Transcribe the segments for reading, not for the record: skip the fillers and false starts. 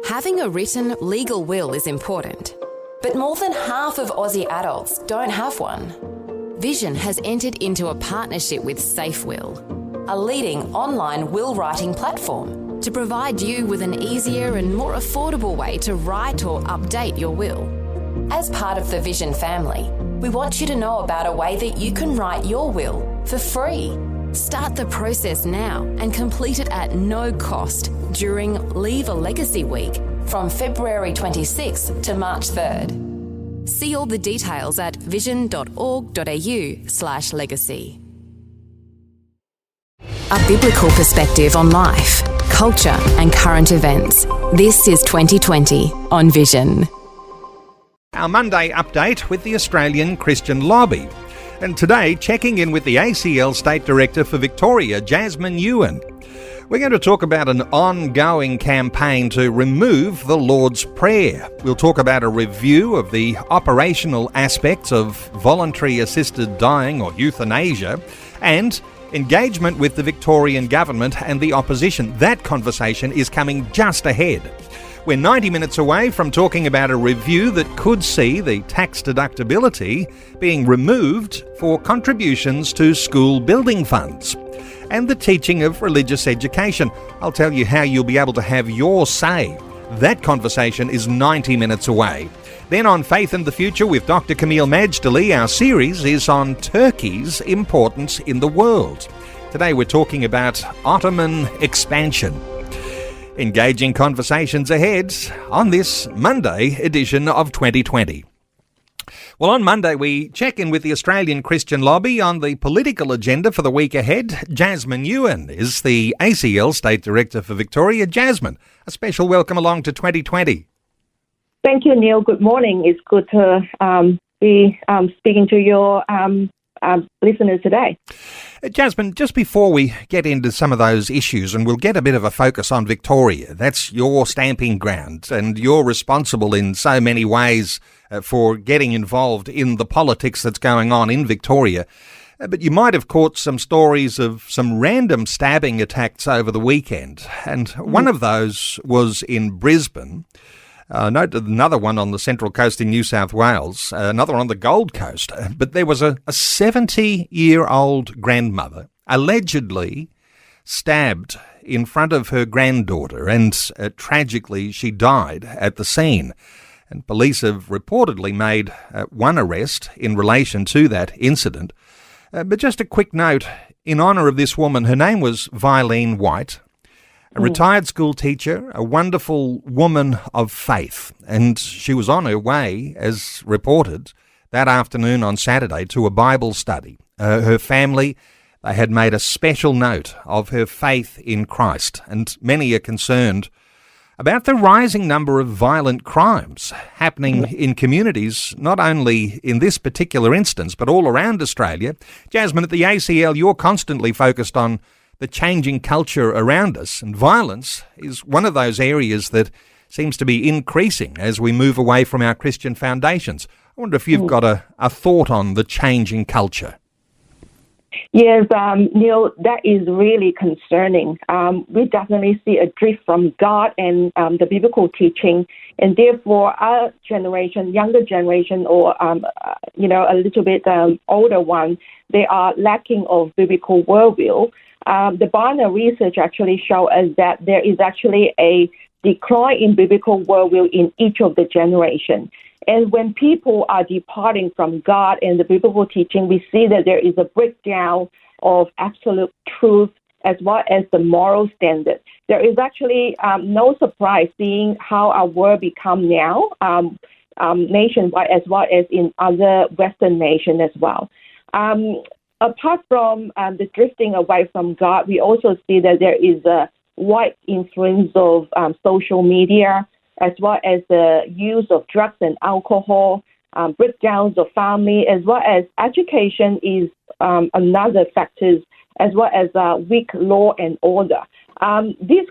Having a written legal will is important, but more than half of Aussie adults don't have one. Vision has entered into a partnership with SafeWill, a leading online will writing platform, to provide you with an easier and more affordable way to write or update your will. As part of the Vision family, we want you to know about a way that you can write your will for free. Start the process now and complete it at no cost during Leave a Legacy Week from February 26th to March 3rd. See all the details at vision.org.au/legacy. A biblical perspective on life, culture and current events. This is 2020 on Vision. Our Monday update with the Australian Christian Lobby. And today, checking in with the ACL State Director for Victoria, Jasmine Yuen. We're going to talk about an ongoing campaign to remove the Lord's Prayer. We'll talk about a review of the operational aspects of voluntary assisted dying or euthanasia and engagement with the Victorian government and the opposition. That conversation is coming just ahead. We're 90 minutes away from talking about a review that could see the tax deductibility being removed for contributions to school building funds and the teaching of religious education. I'll tell you how you'll be able to have your say. That conversation is 90 minutes away. Then on Faith and the Future with Dr. Camille Majdali, our series is on Turkey's importance in the world. Today we're talking about Ottoman expansion. Engaging conversations ahead on this Monday edition of 2020. Well, on Monday we check in with the Australian Christian Lobby on the political agenda for the week ahead. Jasmine Yuen is the ACL State Director for Victoria. Jasmine, a special welcome along to 2020. Thank you, Neil. Good morning. It's good to be speaking to your listeners today. Jasmine, just before we get into some of those issues, and we'll get a bit of a focus on Victoria, that's your stamping ground, and you're responsible in so many ways for getting involved in the politics that's going on in Victoria. But you might have caught some stories of some random stabbing attacks over the weekend, and one of those was in Brisbane. Note another one on the Central Coast in New South Wales, another on the Gold Coast. But there was a 70-year-old grandmother allegedly stabbed in front of her granddaughter, and tragically she died at the scene. And police have reportedly made one arrest in relation to that incident. But just a quick note, in honour of this woman, her name was Vilene White, a retired school teacher, a wonderful woman of faith, and she was on her way, as reported, that afternoon on Saturday to a Bible study. Her family, they had made a special note of her faith in Christ, and many are concerned about the rising number of violent crimes happening in communities, not only in this particular instance, but all around Australia. Jasmine, at the ACL, you're constantly focused on the changing culture around us, and violence is one of those areas that seems to be increasing as we move away from our Christian foundations. I wonder if you've got a thought on the changing culture. Yes, Neil, that is really concerning. We definitely see a drift from God and the biblical teaching, and therefore our generation, younger generation, or a little bit older one, they are lacking of biblical worldview. The Barna research actually shows us that there is actually a decline in biblical worldview in each of the generation. And when people are departing from God and the biblical teaching, we see that there is a breakdown of absolute truth as well as the moral standard. There is actually no surprise seeing how our world become now, nationwide as well as in other Western nations as well. Apart from the drifting away from God, we also see that there is a wide influence of social media, as well as the use of drugs and alcohol, breakdowns of family, as well as education is another factor, as well as weak law and order. This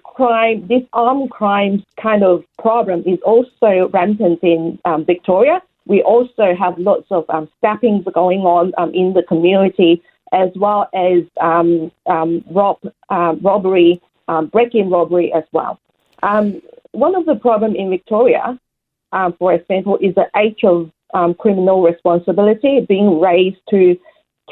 armed crimes kind of problem is also rampant in Victoria. We also have lots of stabbings going on in the community, as well as robbery, break-in robbery as well. one of the problems in Victoria, for example, is the age of criminal responsibility being raised to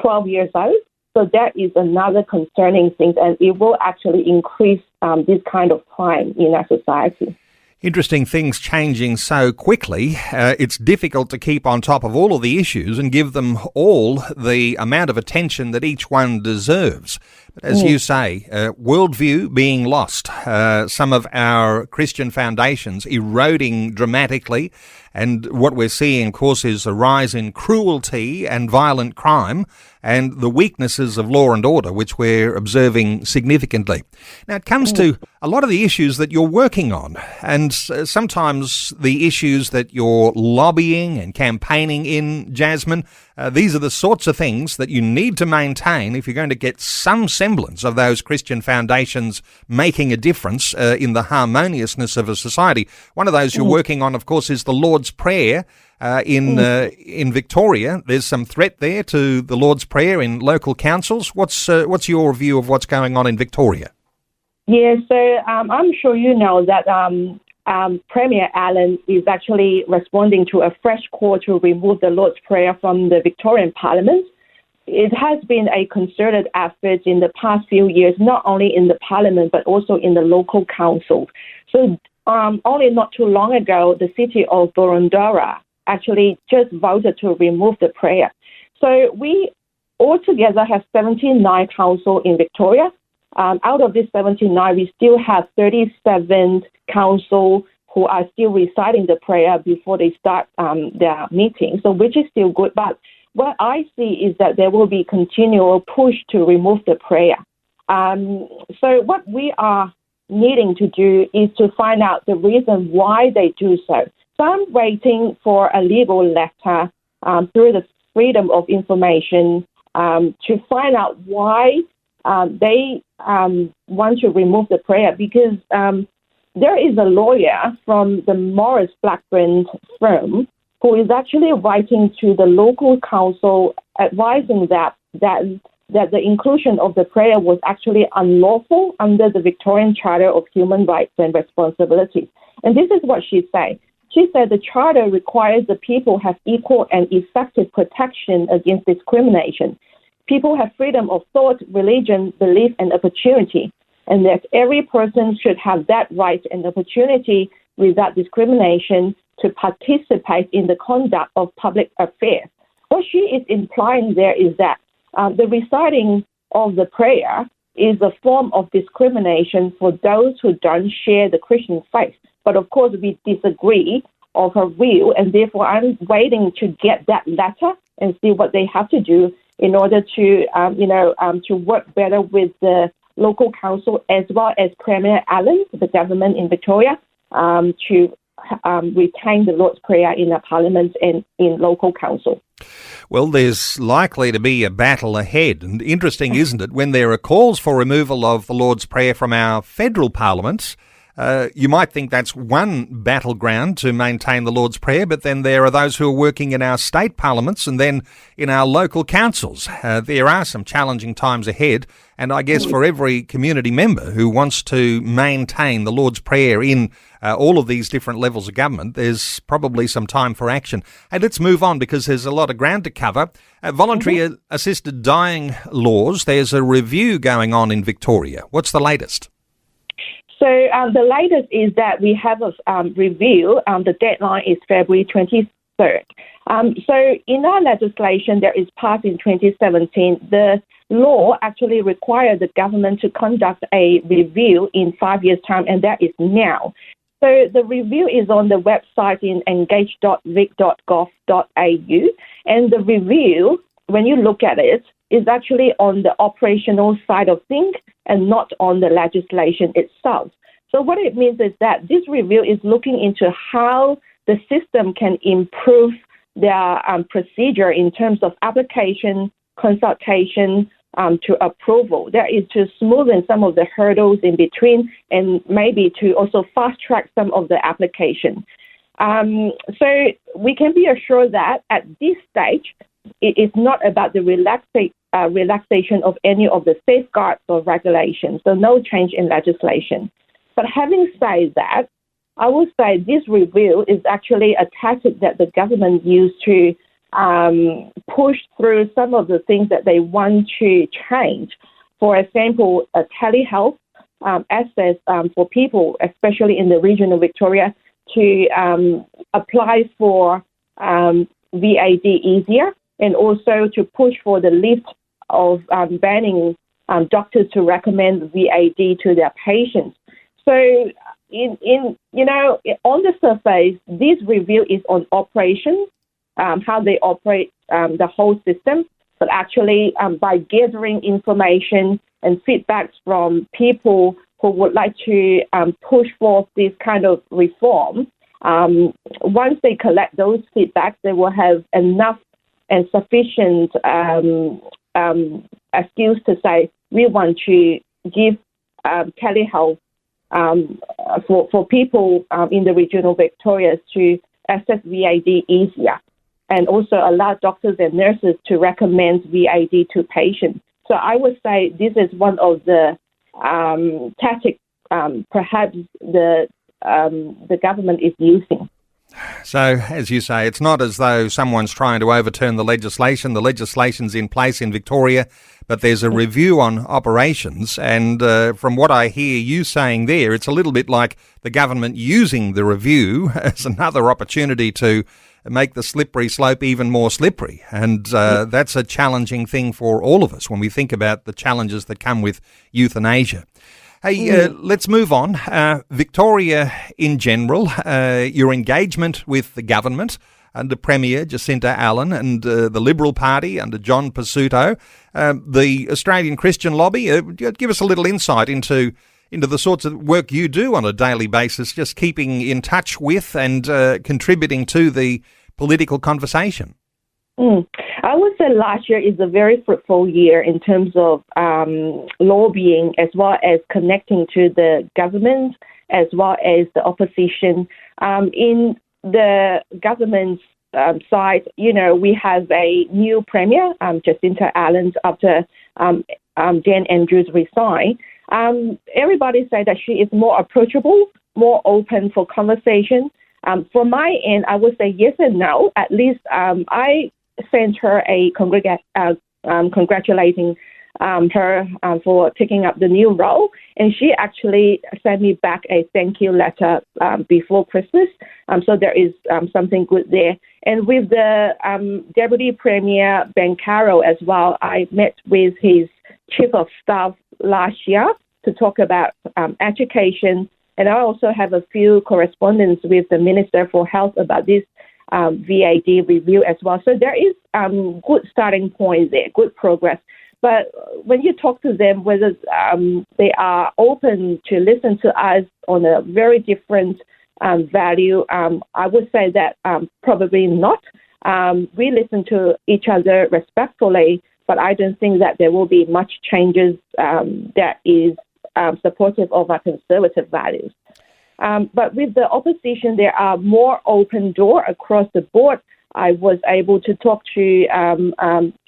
12 years old. So that is another concerning thing, and it will actually increase this kind of crime in our society. Interesting things changing so quickly. It's difficult to keep on top of all of the issues and give them all the amount of attention that each one deserves. But as you say, worldview being lost, some of our Christian foundations eroding dramatically, and what we're seeing, of course, is a rise in cruelty and violent crime and the weaknesses of law and order, which we're observing significantly. Now, it comes to a lot of the issues that you're working on, and sometimes the issues that you're lobbying and campaigning in, Jasmine. These are the sorts of things that you need to maintain if you're going to get some semblance of those Christian foundations making a difference in the harmoniousness of a society. One of those you're working on, of course, is the Lord's Prayer. In Victoria, there's some threat there to the Lord's Prayer in local councils. What's your view of what's going on in Victoria? Yeah, so I'm sure you know that Premier Allen is actually responding to a fresh call to remove the Lord's Prayer from the Victorian Parliament. It has been a concerted effort in the past few years, not only in the Parliament but also in the local council. So only not too long ago, the city of Boroondara actually just voted to remove the prayer. So we altogether have 79 councils in Victoria. Out of these 79, we still have 37 councils who are still reciting the prayer before they start their meeting, so which is still good. But what I see is that there will be continual push to remove the prayer. So what we are needing to do is to find out the reason why they do so. So I'm waiting for a legal letter through the Freedom of Information to find out why they want to remove the prayer, because there is a lawyer from the Morris Blackburn firm who is actually writing to the local council advising that the inclusion of the prayer was actually unlawful under the Victorian Charter of Human Rights and Responsibility. And this is what she said. She said the Charter requires the people have equal and effective protection against discrimination. People have freedom of thought, religion, belief, and opportunity, and that every person should have that right and opportunity without discrimination to participate in the conduct of public affairs. What she is implying there is that the reciting of the prayer is a form of discrimination for those who don't share the Christian faith. But of course, we disagree of her view, and therefore I'm waiting to get that letter and see what they have to do in order to work better with the local council as well as Premier Allen, the government in Victoria, to retain the Lord's Prayer in the Parliament and in local council. Well, there's likely to be a battle ahead. And interesting, isn't it, when there are calls for removal of the Lord's Prayer from our federal parliaments, you might think that's one battleground to maintain the Lord's Prayer, but then there are those who are working in our state parliaments and then in our local councils. There are some challenging times ahead, and I guess for every community member who wants to maintain the Lord's Prayer in all of these different levels of government, there's probably some time for action. And let's move on because there's a lot of ground to cover. Voluntary assisted dying laws, there's a review going on in Victoria. What's the latest? So the latest is that we have a review. The deadline is February 23rd. So in our legislation that is passed in 2017, the law actually required the government to conduct a review in 5 years' time, and that is now. So the review is on the website in engage.vic.gov.au, and the review, when you look at it, is actually on the operational side of things and not on the legislation itself. So what it means is that this review is looking into how the system can improve their procedure in terms of application, consultation, to approval. That is to smoothen some of the hurdles in between and maybe to also fast-track some of the application. So we can be assured that at this stage, it is not about the relaxation of any of the safeguards or regulations, so no change in legislation. But having said that, I would say this review is actually a tactic that the government used to push through some of the things that they want to change. For example, a telehealth access for people, especially in the region of Victoria, to apply for VAD easier, and also to push for the lift of banning doctors to recommend VAD to their patients. So, on the surface, this review is on operations, how they operate the whole system. But actually, by gathering information and feedbacks from people who would like to push forth this kind of reform, once they collect those feedbacks, they will have enough and sufficient excuse to say, we want to give telehealth for people in the region of Victoria to access VAD easier, and also allow doctors and nurses to recommend VAD to patients. So I would say this is one of the tactics perhaps the government is using. So, as you say, it's not as though someone's trying to overturn the legislation. The legislation's in place in Victoria, but there's a review on operations. And from what I hear you saying there, it's a little bit like the government using the review as another opportunity to make the slippery slope even more slippery. And that's a challenging thing for all of us when we think about the challenges that come with euthanasia. Hey, let's move on. Victoria in general, your engagement with the government under Premier Jacinta Allen and the Liberal Party under John Pesutto, the Australian Christian Lobby, give us a little insight into the sorts of work you do on a daily basis, just keeping in touch with and contributing to the political conversation. I would say last year is a very fruitful year in terms of lobbying, as well as connecting to the government, as well as the opposition. In the government's side, we have a new premier, Jacinta Allen, after Dan Andrews resigned. Everybody say that she is more approachable, more open for conversation. From my end, I would say yes and no. At least I sent her a congratulating her for taking up the new role, and she actually sent me back a thank you letter before Christmas. So there is something good there. And with the Deputy Premier Ben Carroll as well, I met with his Chief of Staff last year to talk about education, and I also have a few correspondence with the Minister for Health about this VAD review as well. So there is good starting point there, good progress. But when you talk to them, whether they are open to listen to us on a very different value, I would say that probably not. We listen to each other respectfully, but I don't think that there will be much changes that is supportive of our conservative values. But with the opposition, there are more open door across the board. I was able to talk to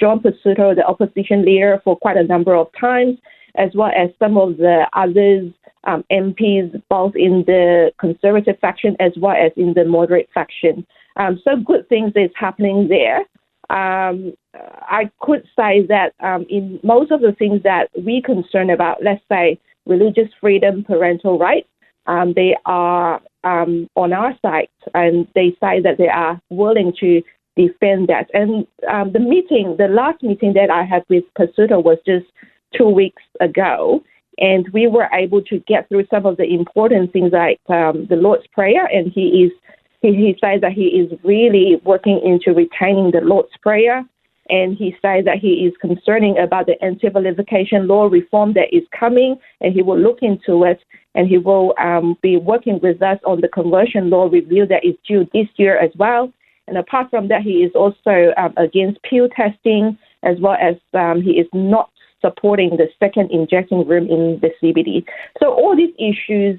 John Pesutto, the opposition leader, for quite a number of times, as well as some of the others, MPs, both in the conservative faction as well as in the moderate faction. So good things is happening there. I could say that in most of the things that we concern about, let's say religious freedom, parental rights, they are on our side, and they say that they are willing to defend that. And the last meeting that I had with Pesutto was just 2 weeks ago, and we were able to get through some of the important things like the Lord's Prayer, and he says that he is really working into retaining the Lord's Prayer, and he says that he is concerning about the anti-vilification law reform that is coming, and he will look into it, and he will be working with us on the conversion law review that is due this year as well. And apart from that, he is also against pill testing, as well as he is not supporting the second injecting room in the CBD. So all these issues,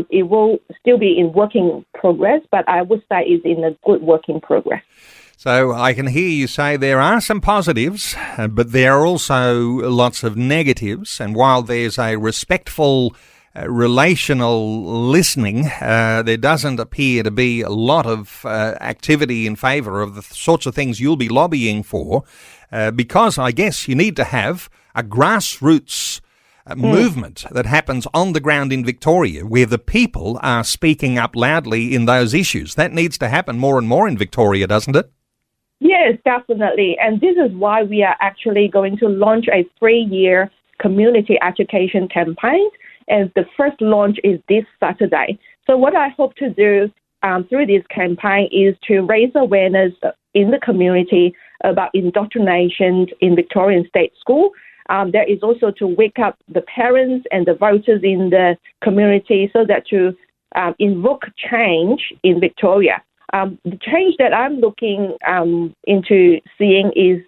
it will still be in working progress, but I would say is in a good working progress. So I can hear you say there are some positives, but there are also lots of negatives. And while there's a respectful relational listening, there doesn't appear to be a lot of activity in favour of the sorts of things you'll be lobbying for, because I guess you need to have a grassroots movement that happens on the ground in Victoria where the people are speaking up loudly in those issues. That needs to happen more and more in Victoria, doesn't it? Yes, definitely. And this is why we are actually going to launch a 3-year community education campaign. And the first launch is this Saturday. So what I hope to do through this campaign is to raise awareness in the community about indoctrination in Victorian state school. There is also to wake up the parents and the voters in the community so that to invoke change in Victoria. The change that I'm looking into seeing is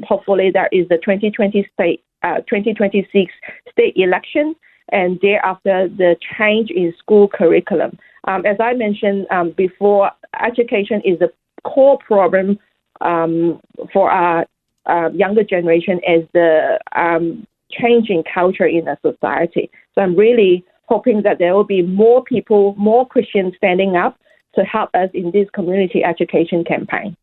hopefully there is the 2026 state election, and thereafter the change in school curriculum. As I mentioned before, education is a core problem for our younger generation as the changing culture in a society. So I'm really hoping that there will be more people, more Christians standing up to help us in this community education campaign.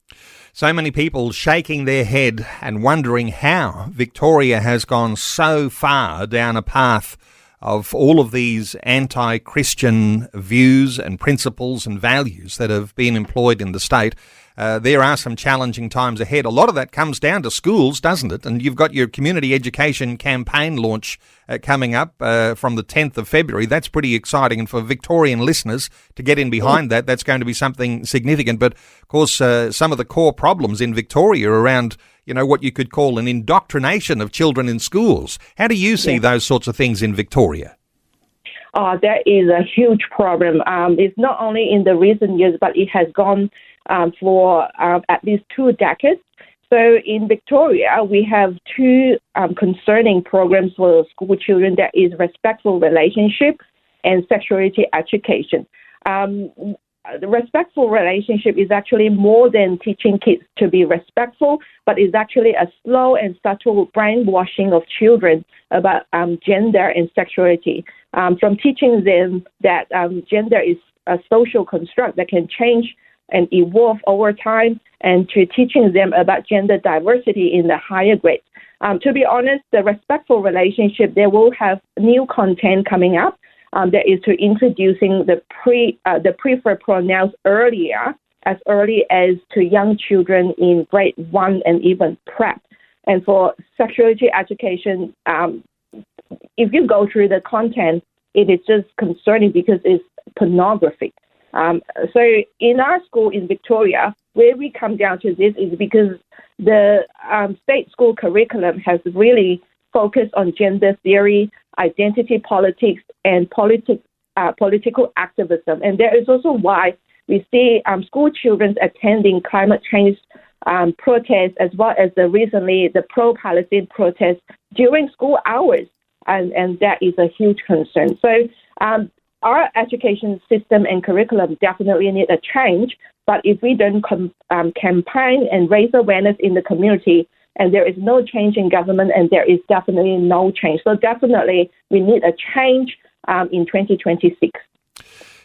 So many people shaking their head and wondering how Victoria has gone so far down a path of all of these anti-Christian views and principles and values that have been employed in the state. There are some challenging times ahead. A lot of that comes down to schools, doesn't it? And you've got your community education campaign launch coming up from the 10th of February. That's pretty exciting. And for Victorian listeners to get in behind that, that's going to be something significant. But, of course, some of the core problems in Victoria around, you know, what you could call an indoctrination of children in schools. How do you see those sorts of things in Victoria? That is a huge problem. It's not only in the recent years, but it has gone for at least 2 decades. So in Victoria, we have 2 concerning programs for school children. That is respectful relationship and sexuality education. The respectful relationship is actually more than teaching kids to be respectful, but is actually a slow and subtle brainwashing of children about gender and sexuality. From teaching them that gender is a social construct that can change and evolve over time, and to teaching them about gender diversity in the higher grades. To be honest, the respectful relationship, they will have new content coming up. That is to introducing the preferred pronouns as early as to young children in grade 1 and even prep. And for sexuality education, if you go through the content, it is just concerning because it's pornography. So in our school in Victoria, where we come down to this is because the state school curriculum has really focused on gender theory, identity politics, and political activism. And that is also why we see school children attending climate change protests, as well as recently the pro-Palestine protests during school hours. And that is a huge concern. So our education system and curriculum definitely need a change, but if we don't campaign and raise awareness in the community, and there is no change in government, and there is definitely no change. So definitely we need a change in 2026.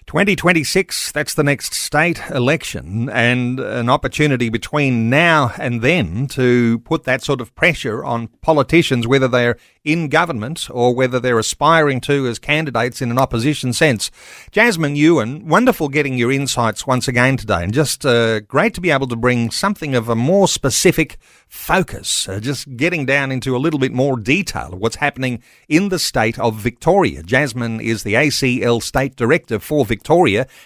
2026, that's the next state election, and an opportunity between now and then to put that sort of pressure on politicians, whether they're in government or whether they're aspiring to as candidates in an opposition sense. Jasmine Yuen, wonderful getting your insights once again today, and just great to be able to bring something of a more specific focus, just getting down into a little bit more detail of what's happening in the state of Victoria. Jasmine is the ACL State Director for Victoria.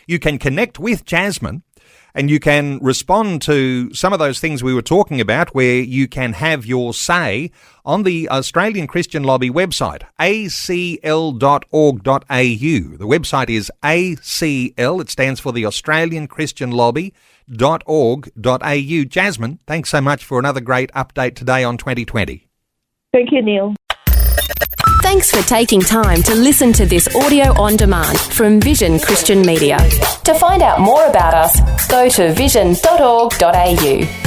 You can connect with Jasmine and you can respond to some of those things we were talking about, where you can have your say on the Australian Christian Lobby website, acl.org.au. The website is ACL. It stands for the Australian Christian Lobby.org.au. Jasmine, thanks so much for another great update today on 2020. Thank you, Neil. Thanks for taking time to listen to this audio on demand from Vision Christian Media. To find out more about us, go to vision.org.au.